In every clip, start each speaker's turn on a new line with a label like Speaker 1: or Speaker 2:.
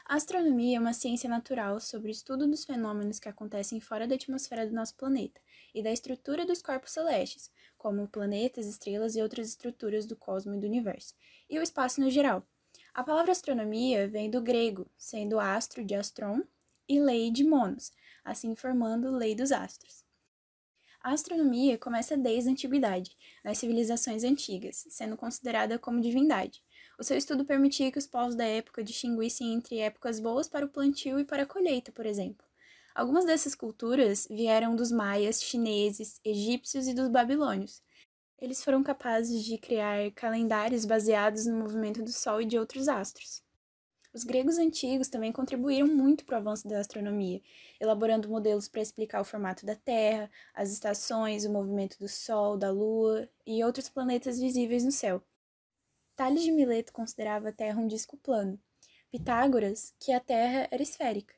Speaker 1: A astronomia é uma ciência natural sobre o estudo dos fenômenos que acontecem fora da atmosfera do nosso planeta e da estrutura dos corpos celestes, como planetas, estrelas e outras estruturas do cosmos e do universo, e o espaço no geral. A palavra astronomia vem do grego, sendo astro de astron e lei de monos, assim formando lei dos astros. A astronomia começa desde a antiguidade, nas civilizações antigas, sendo considerada como divindade. O seu estudo permitia que os povos da época distinguissem entre épocas boas para o plantio e para a colheita, por exemplo. Algumas dessas culturas vieram dos maias, chineses, egípcios e dos babilônios. Eles foram capazes de criar calendários baseados no movimento do Sol e de outros astros. Os gregos antigos também contribuíram muito para o avanço da astronomia, elaborando modelos para explicar o formato da Terra, as estações, o movimento do Sol, da Lua e outros planetas visíveis no céu. Tales de Mileto considerava a Terra um disco plano. Pitágoras, que a Terra era esférica.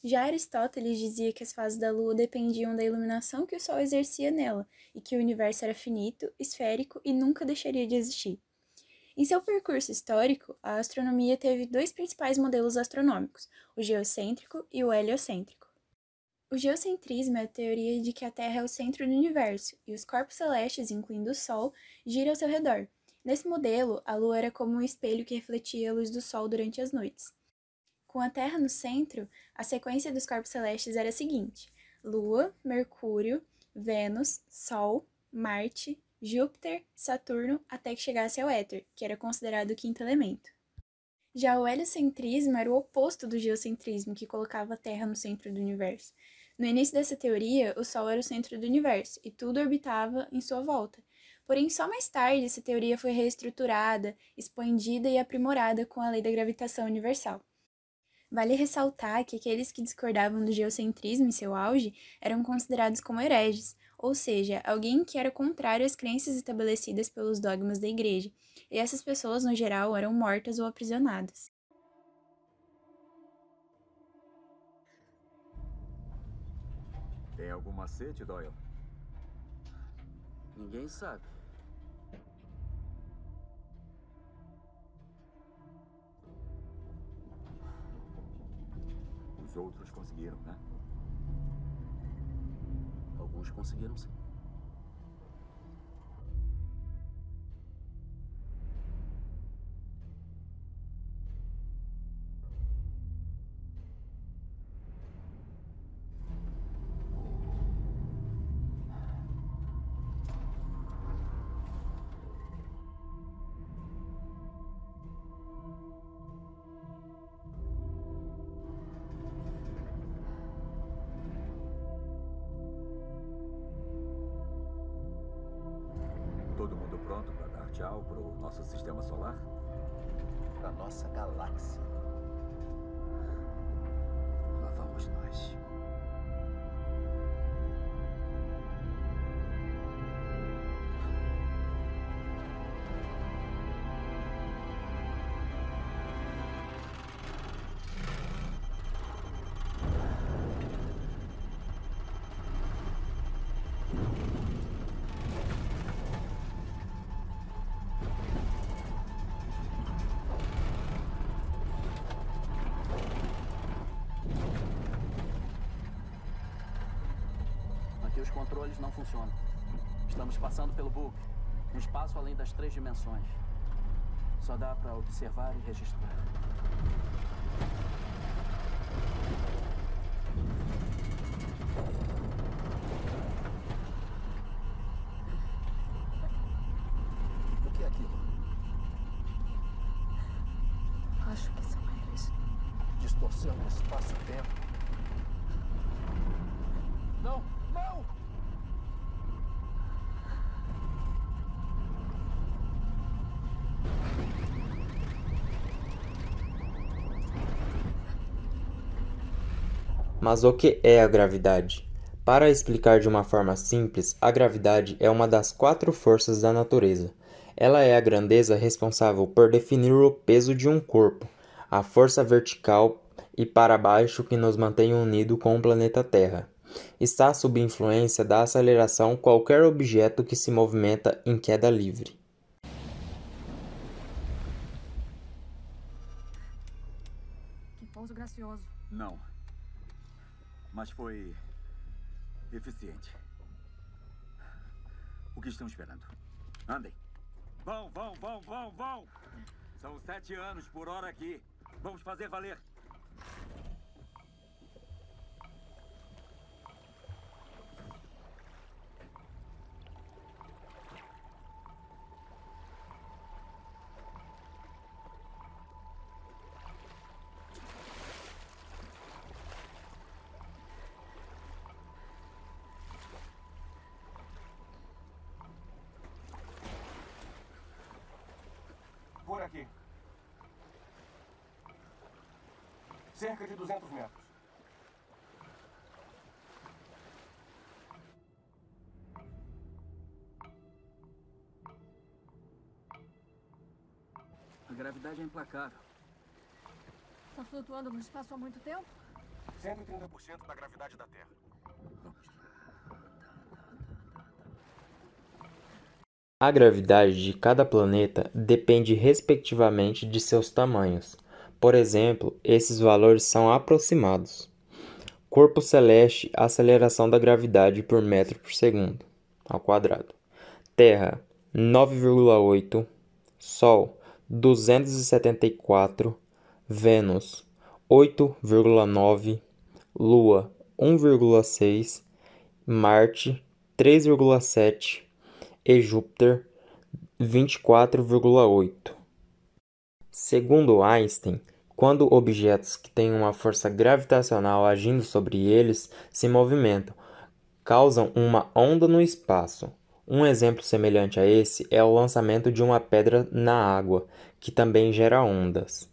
Speaker 1: Já Aristóteles dizia que as fases da Lua dependiam da iluminação que o Sol exercia nela, e que o universo era finito, esférico e nunca deixaria de existir. Em seu percurso histórico, a astronomia teve dois principais modelos astronômicos, o geocêntrico e o heliocêntrico. O geocentrismo é a teoria de que a Terra é o centro do universo e os corpos celestes, incluindo o Sol, giram ao seu redor. Nesse modelo, a Lua era como um espelho que refletia a luz do Sol durante as noites. Com a Terra no centro, a sequência dos corpos celestes era a seguinte: Lua, Mercúrio, Vênus, Sol, Marte, Júpiter, Saturno, até que chegasse ao éter, que era considerado o quinto elemento. Já o heliocentrismo era o oposto do geocentrismo, que colocava a Terra no centro do universo. No início dessa teoria, o Sol era o centro do universo e tudo orbitava em sua volta. Porém, só mais tarde essa teoria foi reestruturada, expandida e aprimorada com a lei da gravitação universal. Vale ressaltar que aqueles que discordavam do geocentrismo em seu auge eram considerados como hereges, ou seja, alguém que era contrário às crenças estabelecidas pelos dogmas da igreja, e essas pessoas, no geral, eram mortas ou aprisionadas.
Speaker 2: Tem algum macete, Doyle?
Speaker 3: Ninguém sabe.
Speaker 2: Os outros conseguiram, né?
Speaker 3: Alguns conseguiram, sim.
Speaker 2: Todo mundo pronto para dar tchau pro nosso sistema solar?
Speaker 4: Para nossa galáxia.
Speaker 2: Lá vamos nós.
Speaker 3: Aqui os controles não funcionam. Estamos passando pelo bug. Um espaço além das 3 dimensões. Só dá para observar e registrar.
Speaker 4: O que é aquilo?
Speaker 5: Acho que são eles.
Speaker 4: Distorção do espaço-tempo. Não! Não!
Speaker 6: Mas o que é a gravidade? Para explicar de uma forma simples, a gravidade é uma das 4 forças da natureza. Ela é a grandeza responsável por definir o peso de um corpo, a força vertical e para baixo que nos mantém unidos com o planeta Terra. Está sob influência da aceleração qualquer objeto que se movimenta em queda livre.
Speaker 5: pouso gracioso.
Speaker 2: Não. Mas foi eficiente. O que estão esperando? Andem. Vão. São 7 anos por hora aqui. Vamos fazer valer.
Speaker 7: Por aqui. Cerca de 200 metros.
Speaker 3: A gravidade é implacável.
Speaker 5: Tá flutuando no espaço há muito tempo?
Speaker 7: 130% da gravidade da Terra.
Speaker 6: A gravidade de cada planeta depende respectivamente de seus tamanhos. Por exemplo, esses valores são aproximados. Corpo celeste, aceleração da gravidade por metro por segundo, ao quadrado. Terra, 9,8. Sol, 274. Vênus, 8,9. Lua, 1,6. Marte, 3,7. E Júpiter, 24,8. Segundo Einstein, quando objetos que têm uma força gravitacional agindo sobre eles se movimentam, causam uma onda no espaço. Um exemplo semelhante a esse é o lançamento de uma pedra na água, que também gera ondas.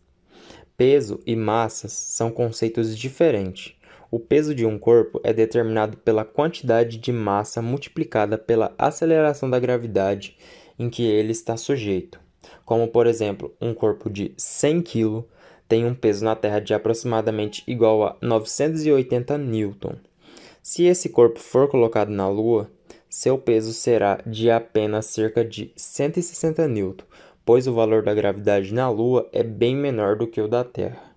Speaker 6: Peso e massas são conceitos diferentes. O peso de um corpo é determinado pela quantidade de massa multiplicada pela aceleração da gravidade em que ele está sujeito. Como, por exemplo, um corpo de 100 kg tem um peso na Terra de aproximadamente igual a 980 Newton. Se esse corpo for colocado na Lua, seu peso será de apenas cerca de 160 Newton, pois o valor da gravidade na Lua é bem menor do que o da Terra.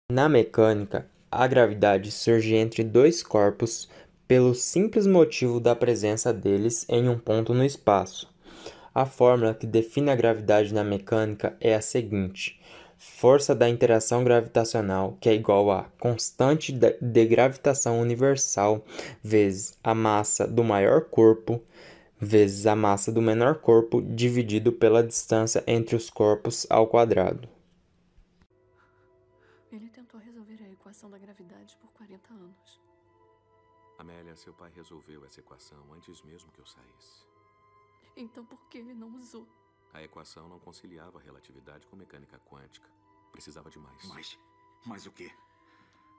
Speaker 6: Na mecânica, a gravidade surge entre dois corpos pelo simples motivo da presença deles em um ponto no espaço. A fórmula que define a gravidade na mecânica é a seguinte: força da interação gravitacional, que é igual a constante de gravitação universal vezes a massa do maior corpo vezes a massa do menor corpo dividido pela distância entre os corpos ao quadrado.
Speaker 5: Ele tentou resolver a equação da gravidade por 40 anos.
Speaker 8: Amélia, seu pai resolveu essa equação antes mesmo que eu saísse.
Speaker 5: Então por que ele não usou?
Speaker 8: A equação não conciliava a relatividade com mecânica quântica. Precisava de mais.
Speaker 2: Mas o quê?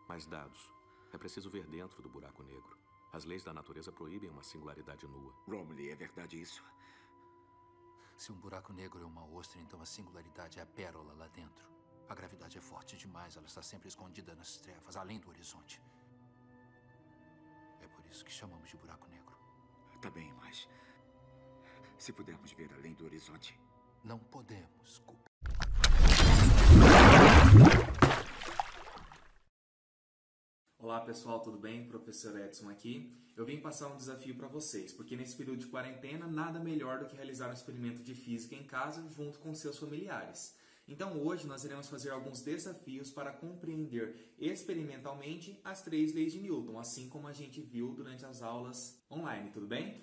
Speaker 8: Mais dados. É preciso ver dentro do buraco negro. As leis da natureza proíbem uma singularidade nua.
Speaker 2: Romilly, é verdade isso?
Speaker 4: Se um buraco negro é uma ostra, então a singularidade é a pérola lá dentro. A gravidade é forte demais, ela está sempre escondida nas trevas, além do horizonte. É por isso que chamamos de buraco negro.
Speaker 2: Tá bem, mas se pudermos ver além do horizonte.
Speaker 4: Não podemos, Cooper.
Speaker 9: Olá pessoal, tudo bem? Professor Edson aqui. Eu vim passar um desafio para vocês, porque nesse período de quarentena nada melhor do que realizar um experimento de física em casa junto com seus familiares. Então hoje nós iremos fazer alguns desafios para compreender experimentalmente as 3 leis de Newton, assim como a gente viu durante as aulas online, tudo bem?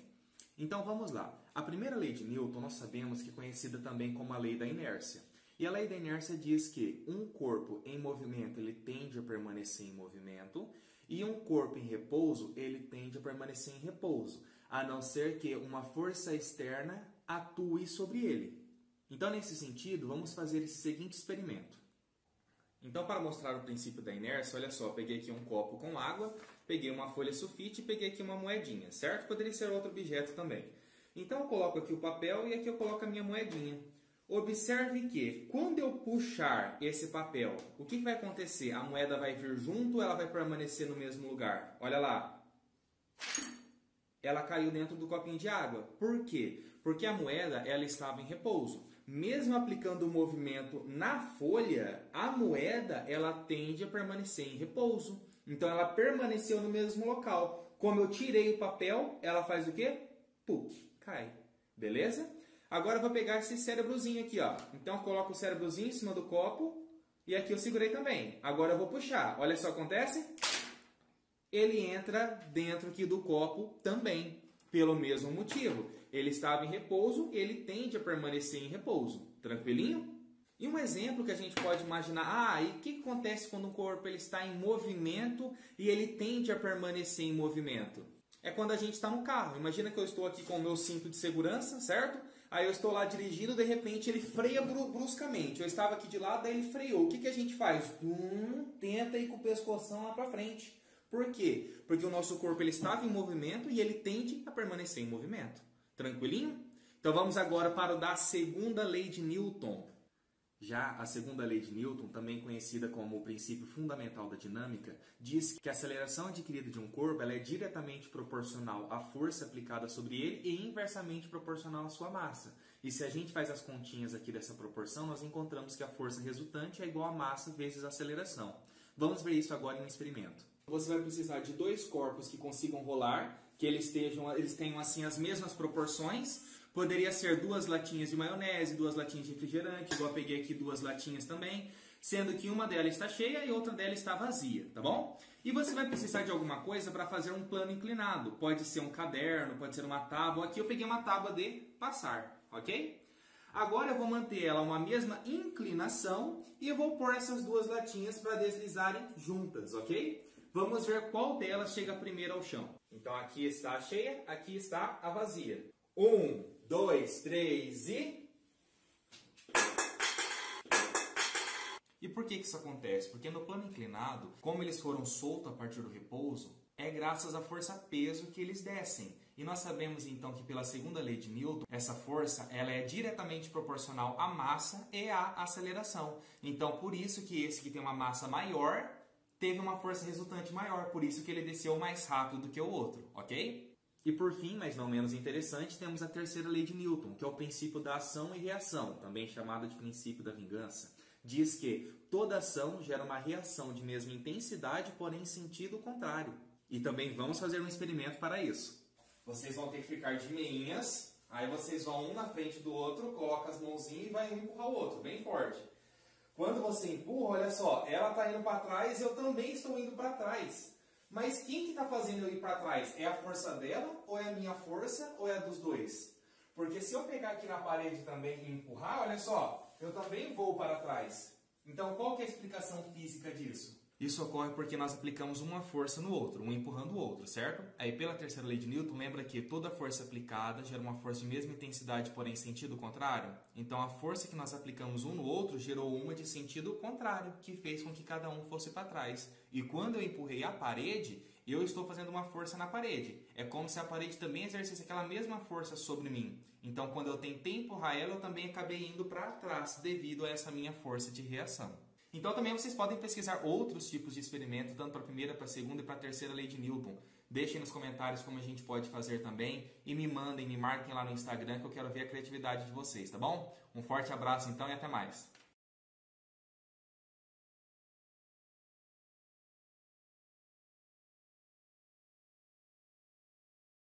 Speaker 9: Então vamos lá. A primeira lei de Newton nós sabemos que é conhecida também como a lei da inércia. E a lei da inércia diz que um corpo em movimento ele tende a permanecer em movimento e um corpo em repouso ele tende a permanecer em repouso, a não ser que uma força externa atue sobre ele. Então, nesse sentido, vamos fazer esse seguinte experimento. Então, para mostrar o princípio da inércia, olha só, peguei aqui um copo com água, peguei uma folha sulfite e peguei aqui uma moedinha, certo? Poderia ser outro objeto também. Então, eu coloco aqui o papel e aqui eu coloco a minha moedinha. Observe que, quando eu puxar esse papel, o que vai acontecer? A moeda vai vir junto ou ela vai permanecer no mesmo lugar? Olha lá. Ela caiu dentro do copinho de água. Por quê? Porque a moeda ela estava em repouso. mesmo aplicando o movimento na folha, a moeda ela tende a permanecer em repouso. Então ela permaneceu no mesmo local. Como eu tirei o papel, ela faz o quê? Puc, cai. Beleza? Agora eu vou pegar esse cérebrozinho aqui, ó. Então eu coloco o cérebrozinho em cima do copo e aqui eu segurei também. Agora eu vou puxar. Olha só o que acontece. Ele entra dentro aqui do copo também, pelo mesmo motivo. Ele estava em repouso, ele tende a permanecer em repouso. Tranquilinho? E um exemplo que a gente pode imaginar, e o que acontece quando o corpo ele está em movimento e ele tende a permanecer em movimento? É quando a gente está no carro. Imagina que eu estou aqui com o meu cinto de segurança, certo? Aí eu estou lá dirigindo, de repente ele freia bruscamente. Eu estava aqui de lado, daí ele freou. O que a gente faz? Tenta ir com o pescoção lá para frente. Por quê? Porque o nosso corpo ele estava em movimento e ele tende a permanecer em movimento. Tranquilinho? Então vamos agora para o da segunda lei de Newton. Já a segunda lei de Newton, também conhecida como o princípio fundamental da dinâmica, diz que a aceleração adquirida de um corpo ela é diretamente proporcional à força aplicada sobre ele e inversamente proporcional à sua massa. E se a gente faz as continhas aqui dessa proporção, nós encontramos que a força resultante é igual a massa vezes a aceleração. Vamos ver isso agora em um experimento. Você vai precisar de dois corpos que consigam rolar, que eles tenham assim as mesmas proporções. Poderia ser 2 latinhas de maionese, 2 latinhas de refrigerante, igual eu peguei aqui 2 latinhas também, sendo que uma delas está cheia e outra delas está vazia, tá bom? E você vai precisar de alguma coisa para fazer um plano inclinado. Pode ser um caderno, pode ser uma tábua. Aqui eu peguei uma tábua de passar, ok? Agora eu vou manter ela uma mesma inclinação e eu vou pôr essas 2 latinhas para deslizarem juntas, ok? Vamos ver qual delas chega primeiro ao chão. Então aqui está a cheia, aqui está a vazia. 1, 2, 3 e... E por que isso acontece? Porque no plano inclinado, como eles foram soltos a partir do repouso, é graças à força-peso que eles descem. E nós sabemos então que pela segunda lei de Newton, essa força ela é diretamente proporcional à massa e à aceleração. Então por isso que esse que tem uma massa maior teve uma força resultante maior, por isso que ele desceu mais rápido do que o outro, ok? E por fim, mas não menos interessante, temos a terceira lei de Newton, que é o princípio da ação e reação, também chamado de princípio da vingança. Diz que toda ação gera uma reação de mesma intensidade, porém em sentido contrário. E também vamos fazer um experimento para isso. Vocês vão ter que ficar de meinhas, aí vocês vão um na frente do outro, coloca as mãozinhas e vai um empurrar o outro, bem forte. Quando você empurra, olha só, ela está indo para trás, eu também estou indo para trás. Mas quem que está fazendo eu ir para trás? É a força dela, ou é a minha força, ou é a dos dois? Porque se eu pegar aqui na parede também e empurrar, olha só, eu também vou para trás. Então qual que é a explicação física disso? Isso ocorre porque nós aplicamos uma força no outro, um empurrando o outro, certo? Aí pela terceira lei de Newton, lembra que toda força aplicada gera uma força de mesma intensidade, porém em sentido contrário? Então a força que nós aplicamos um no outro gerou uma de sentido contrário, que fez com que cada um fosse para trás. E quando eu empurrei a parede, eu estou fazendo uma força na parede. É como se a parede também exercesse aquela mesma força sobre mim. Então quando eu tentei empurrar ela, eu também acabei indo para trás devido a essa minha força de reação. Então também vocês podem pesquisar outros tipos de experimento, tanto para a primeira, para a segunda e para a terceira lei de Newton. Deixem nos comentários como a gente pode fazer também e me mandem, me marquem lá no Instagram que eu quero ver a criatividade de vocês, tá bom? Um forte abraço então e até mais!